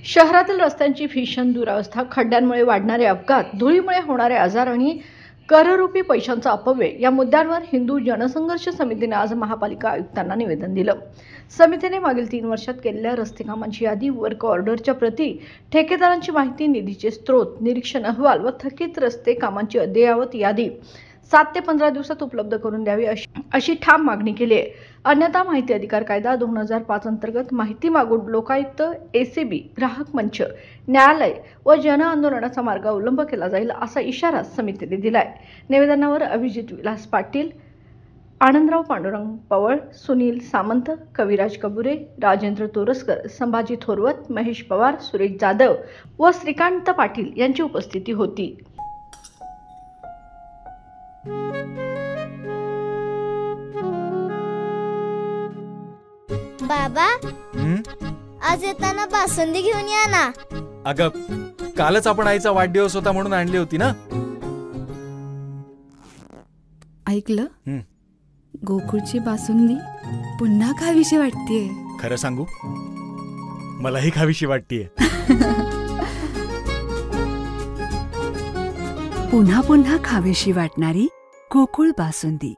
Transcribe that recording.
शहरातील रस्त्यांची भीषण दुरावस्था, खड्ड्यांमुळे वाढणारे अपघात, धुळीमुळे होणारे आजार आणि कररूपी पैशांचा अपव्यय या मुद्द्यांवर हिंदू जनसंघर्ष समितीने आज महापालिका आयुक्तांना निवेदन दिलं. समितीने मागील 3 वर्षात केलेल्या रस्ते कामांची यादी, वर्क ऑर्डरच्या प्रती, ठेकेदारांची माहिती, निधीचे स्रोत, निरीक्षण अहवाल व थकीत रस्ते कामांची अद्ययावत यादी 7 ते 15 दिवसात उपलब्ध करून द्यावी अशी ठाम मागणी केली आहे. अन्यथा माहिती अधिकार कायदा 2005 अंतर्गत माहिती मागून लोकायुक्त, एसीबी, ग्राहक मंच, न्यायालय व जन आंदोलनाचा मार्ग अवलंब केला जाईल असा इशारा समितीने दिलाय. निवेदनावर अभिजित विलास पाटील, आनंदराव पांडुरंग पवळ, सुनील सामंत, कविराज कबुरे, राजेंद्र तोरसकर, संभाजी थोरवत, महेश पवार, सुरेश जाधव व श्रीकांत पाटील यांची उपस्थिती होती. बाबा, आज येताना बासुंदी घेऊन या ना. अगं, कालच आपण आईचा वाढदिवस होता म्हणून आणली होती ना. ऐकलं, गोकुळची बासुंदी पुन्हा खावीशी वाटतेय. खरं सांगू, मलाही खावीशी वाटतेय. पुन्हा पुन्हा खावीशी वाटणारी गोकुळ बासुंदी.